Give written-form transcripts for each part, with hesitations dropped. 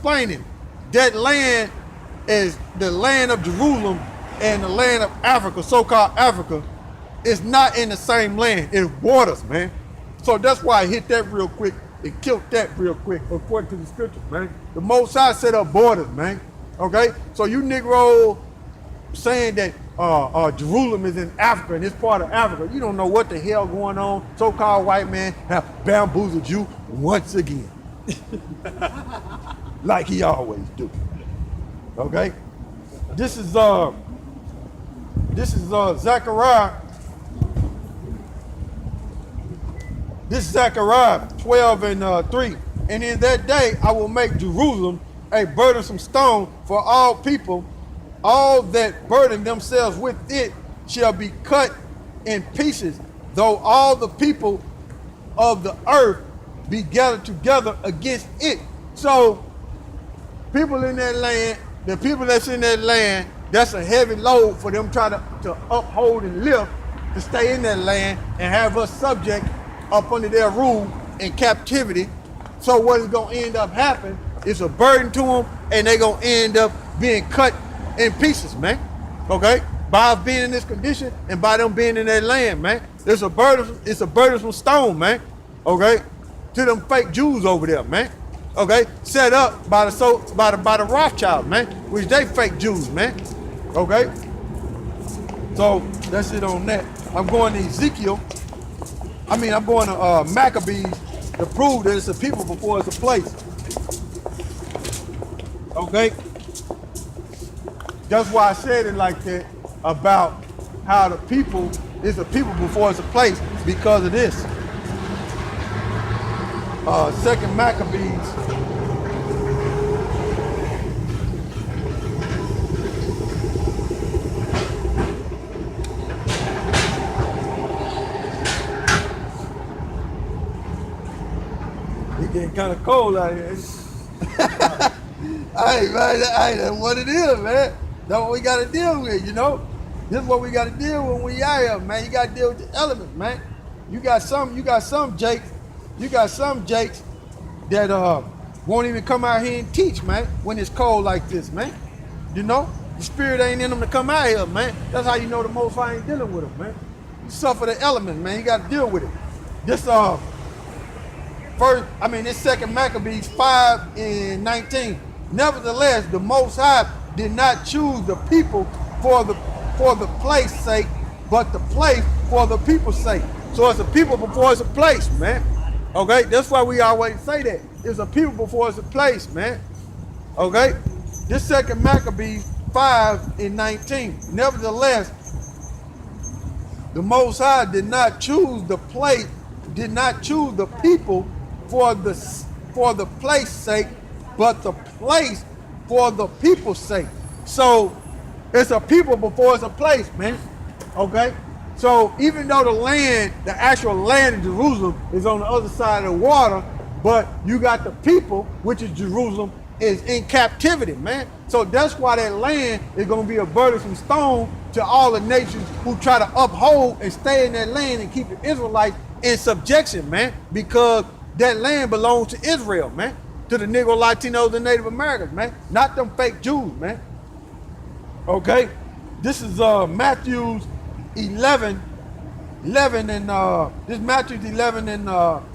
explaining that land is the land of Jerusalem and the land of Africa, so-called Africa, is not in the same land. It's waters, man. So that's why I hit that real quick and killed that real quick, according to the scriptures, man. The Most High set up borders, man. Okay? So you Negro saying that Jerusalem is in Africa and it's part of Africa, you don't know what the hell going on. So-called white man have bamboozled you once again. Like he always do. Okay? This is Zechariah. This is Zechariah 12 and 3. And in that day I will make Jerusalem a burdensome stone for all people. All that burden themselves with it shall be cut in pieces, though all the people of the earth be gathered together against it. So people in that land, the people that's in that land, that's a heavy load for them trying to uphold and lift, to stay in that land and have us subject up under their rule in captivity. So what is going to end up happening is a burden to them, and they're going to end up being cut in pieces, man. Okay? By us being in this condition and by them being in that land, man. It's a burdensome stone, man. Okay? To them fake Jews over there, man. Okay? Set up by the Rothschild, man. Which they fake Jews, man. Okay? So that's it on that. I'm going to Ezekiel. I'm going to Maccabees to prove that it's a people before it's a place. Okay? That's why I said it like that about how the people is a people before it's a place, because of this. Second Maccabees. It's getting kind of cold out here. Hey, man, that's what it is, man. That's what we got to deal with, you know? This is what we got to deal with when we out here, man. You got to deal with the elements, man. You got some Jakes that won't even come out here and teach, man, when it's cold like this, man. You know? The spirit ain't in them to come out here, man. That's how you know the Most High ain't dealing with them, man. You suffer the elements, man. You got to deal with it. This second Maccabees 5 and 19. Nevertheless, the Most High did not choose the people for the place sake, but the place for the people's sake. So it's a people before it's a place, man. Okay, that's why we always say that. It's a people before it's a place, man. Okay, this second Maccabees 5 and 19. Nevertheless, the Most High did not choose the place, did not choose the people for the place sake, but the place for the people's sake. So it's a people before it's a place, man. Okay? So even though the actual land of Jerusalem is on the other side of the water, but you got the people, which is Jerusalem, is in captivity, man. So that's why that land is going to be a burdensome stone to all the nations who try to uphold and stay in that land and keep the Israelites in subjection, man, because that land belongs to Israel, man, to the Negro, Latinos, and Native Americans, man, not them fake Jews, man. Okay, this is Matthew's 11 and this Matthew's 11 and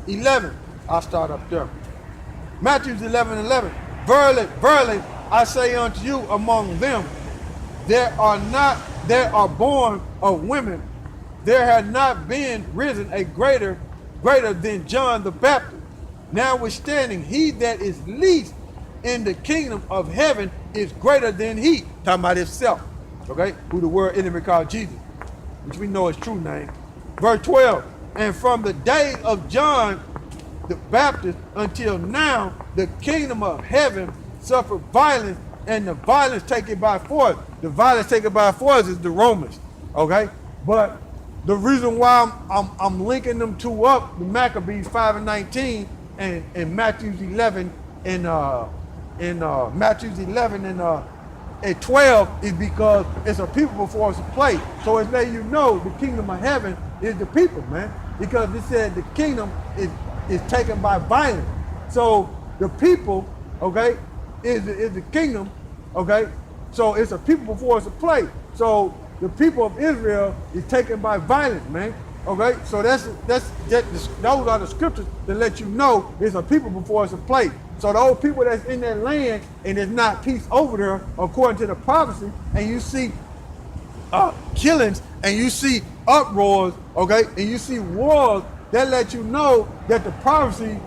11. I'll start up there. Matthew's 11 and 11. Verily, verily, I say unto you, among them there are born of women, there had not been risen a greater than John the Baptist. Notwithstanding, he that is least in the kingdom of heaven is greater than he. Talking about himself, okay? Who the world enemy called Jesus, which we know his true name. Verse 12, and from the day of John the Baptist until now, the kingdom of heaven suffered violence, and the violence taken by force. The violence taken by force is the Romans, okay? But the reason why I'm linking them two up, the Maccabees 5 and 19 and Matthew's 11 and Matthew's 11 and 12 is because it's a people before it's a place. So it's letting you know the kingdom of heaven is the people, man. Because it said the kingdom is taken by violence. So the people, okay, is the kingdom, okay? So it's a people before it's a place. So the people of Israel is taken by violence, man. Okay, so those are the scriptures that let you know it's a people before it's a place. So those people that's in that land and there's not peace over there, according to the prophecy, and you see killings and you see uproars, okay, and you see wars, that let you know that the prophecy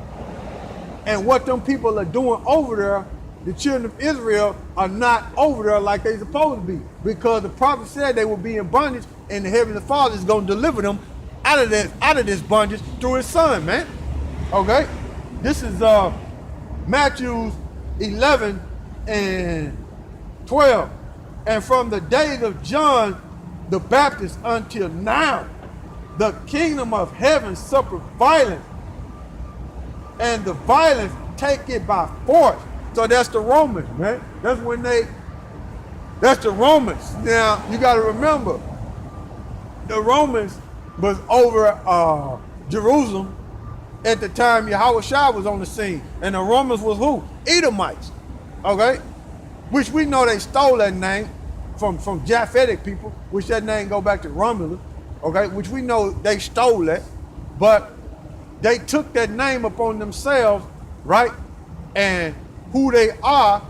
and what them people are doing over there, the children of Israel are not over there like they supposed to be, because the prophet said they will be in bondage, and the Heavenly Father is going to deliver them out of this bondage through His Son, man. Okay, this is Matthew 11 and 12, and from the days of John the Baptist until now, the kingdom of heaven suffered violence, and the violence take it by force. So that's the Romans, man. That's the Romans. Now, you got to remember, the Romans was over Jerusalem at the time YAHAWASHI was on the scene. And the Romans was who? Edomites, okay? Which we know they stole that name from Japhetic people, which that name go back to Romulus, okay? Which we know they stole that, but they took that name upon themselves, right? And who they are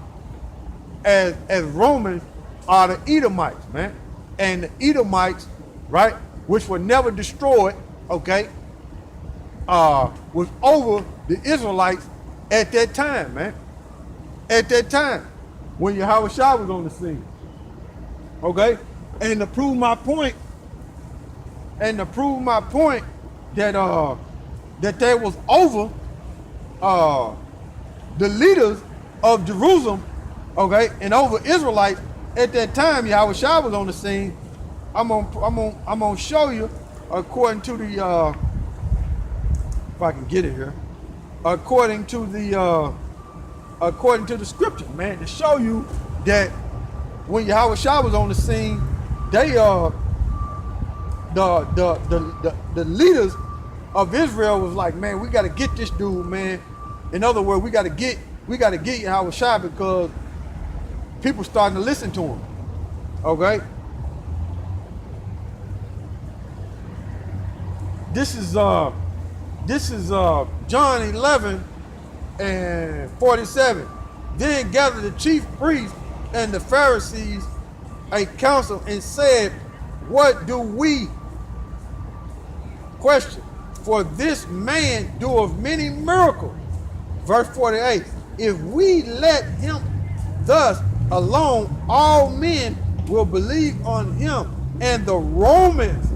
as Romans are the Edomites, man. And the Edomites, right, which were never destroyed, okay, was over the Israelites at that time, man. At that time, when YAHAWASHI was on the scene, okay? And to prove my point, that that they was over the leaders of Jerusalem, okay, and over Israelites at that time, YAHAWASHI was on the scene. I'm gonna show you, according to the if I can get it here, according to the scripture, man, to show you that when YAHAWASHI was on the scene, they the leaders of Israel was like, man, we got to get this dude, man. In other words, we got to get YAHAWASHI, because people starting to listen to him. Okay. This is John 11 and 47. Then gathered the chief priests and the Pharisees a council and said, what do we question? For this man doeth many miracles. Verse 48, if we let him thus alone, all men will believe on him, and the Romans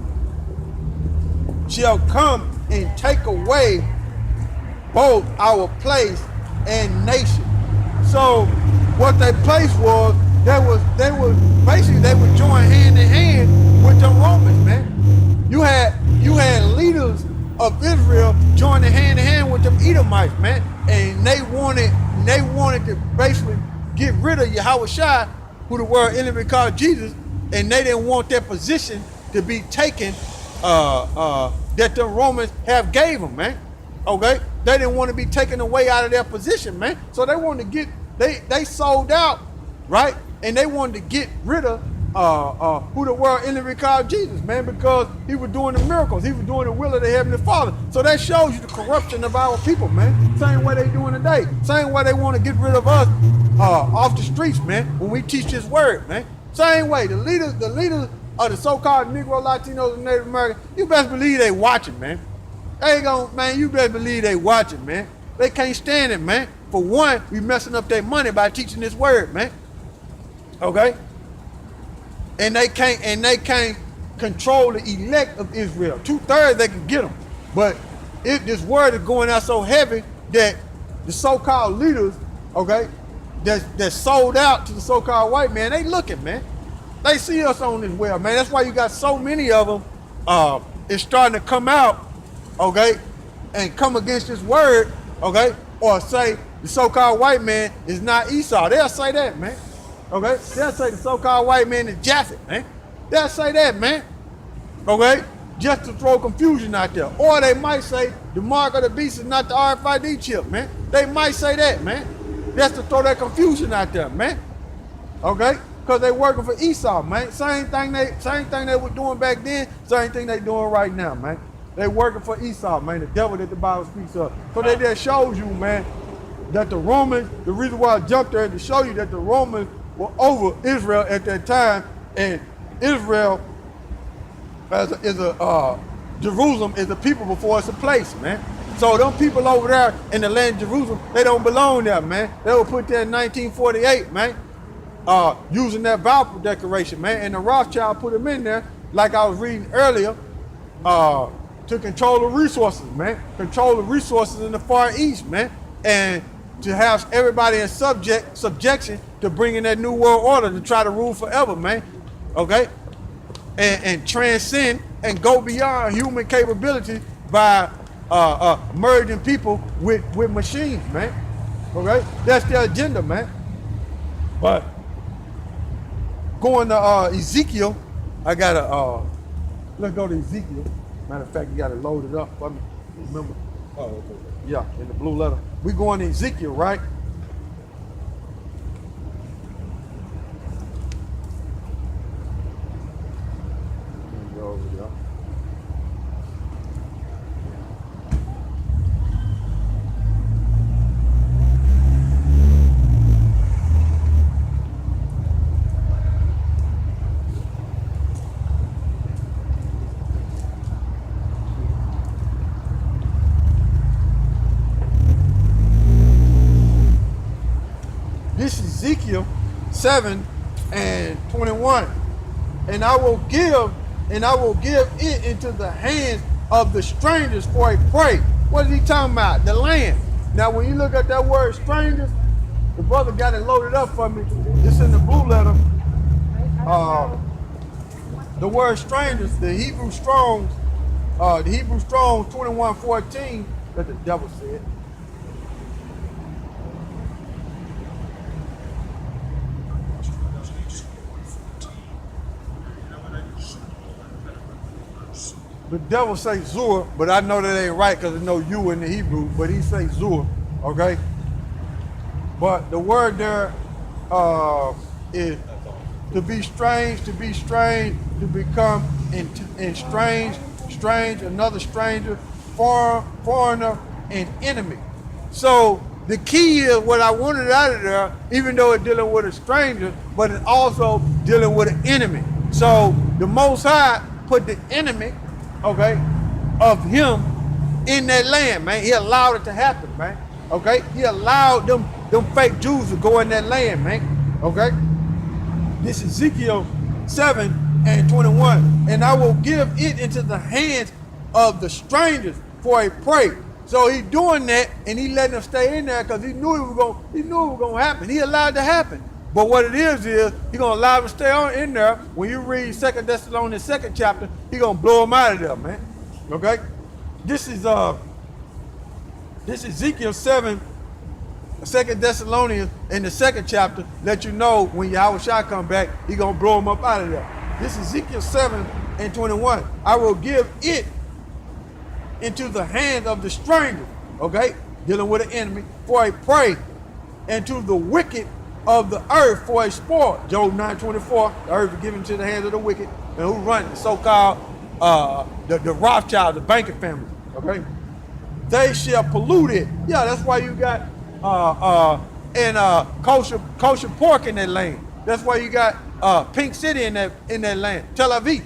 shall come and take away both our place and nation. So what their place was, they would join hand in hand with the Romans, man. You had leaders of Israel joining hand in hand with them Edomites, man, and they wanted to basically get rid of YAHAWASHI, who the world enemy called Jesus, and they didn't want their position to be taken that the Romans have gave them, man. Okay, they didn't want to be taken away out of their position, man. So they wanted to get they sold out, right? And they wanted to get rid of who the world enemy called Jesus, man, because he was doing the miracles. He was doing the will of the Heavenly Father. So that shows you the corruption of our people, man. Same way they doing today. Same way they want to get rid of us off the streets, man, when we teach this word, man. Same way, the leaders of the so-called Negro, Latinos, and Native Americans, you best believe they watching, man. They gonna, man, you best believe they watching, man. They can't stand it, man. For one, we messing up their money by teaching this word, man. Okay? And they can't control the elect of Israel. 2/3 they can get them. But this word is going out so heavy that the so-called leaders, okay, that sold out to the so-called white man, they looking, man. They see us on this well, man. That's why you got so many of them. It's starting to come out, okay, and come against this word, okay, or say the so-called white man is not Esau. They'll say that, man. Okay, they'll say the so-called white man is Japhet, man. They'll say that, man. Okay, just to throw confusion out there. Or they might say the mark of the beast is not the RFID chip, man. They might say that, man. That's to throw that confusion out there, man. Okay? Because they working for Esau, man. Same thing they were doing back then, same thing they doing right now, man. They working for Esau, man, the devil that the Bible speaks of. So that just shows you, man, that the Romans, the reason why I jumped there is to show you that the Romans were over Israel at that time, and Israel Jerusalem is a people before it's a place, man. So them people over there in the land of Jerusalem, they don't belong there, man. They were put there in 1948, man, using that Balfour Declaration, man. And the Rothschild put them in there, like I was reading earlier, to control the resources, man. Control the resources in the Far East, man. And to have everybody in subjection to bring in that new world order to try to rule forever, man. Okay? And transcend and go beyond human capability by merging people with machines, man. Okay? That's their agenda, man. But going to Ezekiel, I gotta let's go to Ezekiel. Matter of fact, you gotta load it up for me. Remember? Oh, okay. Yeah, in the blue letter. We going to Ezekiel, right? Go over there. This is Ezekiel 7:21. And I will give it into the hands of the strangers for a prey. What is he talking about? The land. Now when you look at that word strangers, the brother got it loaded up for me. It's in the blue letter. The word strangers, the Hebrew Strong's 21:14, that the devil said. The devil say Zur, but I know that ain't right because there's no U in the Hebrew, but he say Zur, okay? But the word there is to be strange, to become estranged, strange, another stranger, foreigner, and enemy. So the key is what I wanted out of there, even though it's dealing with a stranger, but it's also dealing with an enemy. So the Most High put the enemy, okay, of him in that land, man. He allowed it to happen, man. Okay? He allowed them fake Jews to go in that land, man. Okay? This is Ezekiel 7:21. And I will give it into the hands of the strangers for a prey. So he's doing that and he letting them stay in there because he knew it was gonna happen. He allowed it to happen. But what it is he's gonna allow them to stay on in there. When you read 2 Thessalonians 2nd chapter, he's gonna blow them out of there, man. Okay? This is Ezekiel 7, 2 Thessalonians in the 2nd chapter, let you know when YAHAWASHI come back, he's gonna blow them up out of there. This is Ezekiel 7:21. I will give it into the hand of the stranger, okay? Dealing with an enemy, for a prey, and to the wicked of the earth for a spoil. Job 9:24, the earth is given to the hands of the wicked, and who run the so-called the Rothschild, the banking family. Okay, they shall pollute it. Yeah, that's why you got kosher pork in that land. That's why you got Pink City in that land, Tel Aviv.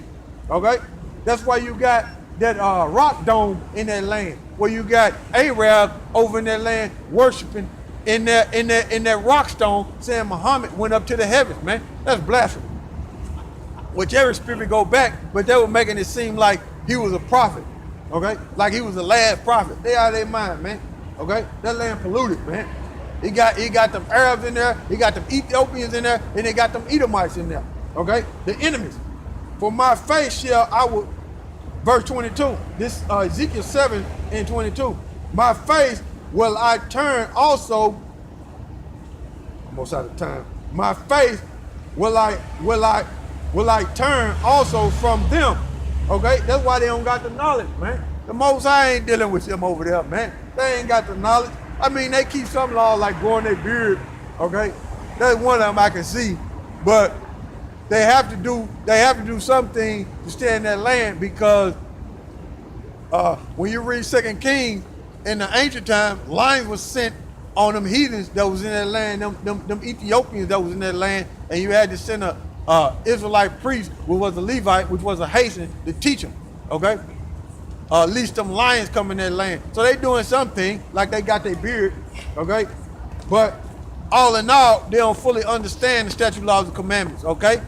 Okay, that's why you got that rock dome in that land, where you got Arab over in that land worshiping in that rock stone, saying Muhammad went up to the heavens, man. That's blasphemy. Whichever spirit go back, but they were making it seem like he was a prophet, okay? Like he was the last prophet. They out of their mind, man. Okay? That land polluted, man. He got them Arabs in there, he got them Ethiopians in there, and they got them Edomites in there. Okay? The enemies. For my face shall I will, verse 22. This Ezekiel 7:22. My face will I turn also, almost out of time. My face will I turn also from them. Okay? That's why they don't got the knowledge, man. The Most High ain't dealing with them over there, man. They ain't got the knowledge. I mean, they keep some laws like growing their beard, okay? That's one of them I can see. But they have to do something to stay in that land, because when you read 2 Kings, in the ancient time, lions was sent on them heathens that was in that land, them Ethiopians that was in that land, and you had to send a Israelite priest, which was a Levite, which was a Haitian, to teach them, okay? At least them lions come in that land. So they doing something, like they got their beard, okay? But all in all, they don't fully understand the statute, laws, and commandments, okay?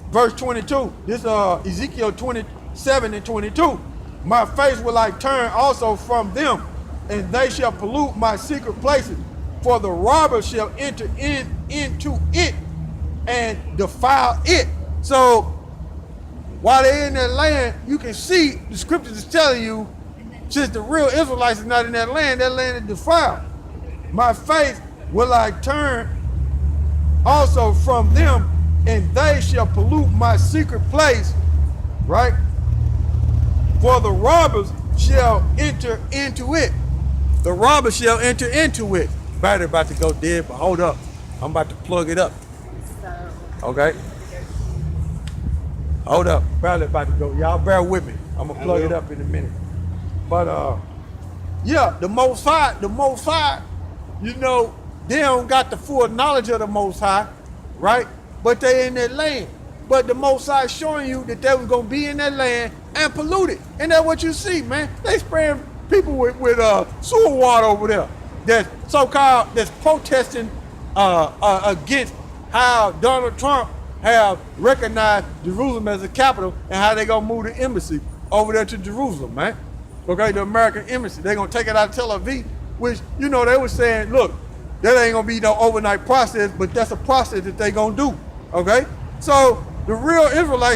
Verse 22, this Ezekiel 27 and 22. My face will I turn also from them, and they shall pollute my secret places, for the robber shall enter into it and defile it. So while they're in that land, you can see the scriptures is telling you, since the real Israelites is not in that land is defiled. My face will I turn also from them, and they shall pollute my secret place, right? For the robbers shall enter into it. The robbers shall enter into it. Battery about to go dead, but hold up. I'm about to plug it up. Okay? Hold up. Battery about to go. Y'all bear with me. I'm going to plug it up in a minute. But, yeah, the Most High, you know, they don't got the full knowledge of the Most High, right? But they in that land. But the Most High showing you that they was going to be in that land and pollute it. And that's what you see, man. They spraying people with sewer water over there that's so-called, that's protesting against how Donald Trump have recognized Jerusalem as a capital, and how they going to move the embassy over there to Jerusalem, man. Okay, the American embassy. They're going to take it out of Tel Aviv, which, you know, they were saying, look, that ain't going to be no overnight process, but that's a process that they going to do, okay? So the real Israelites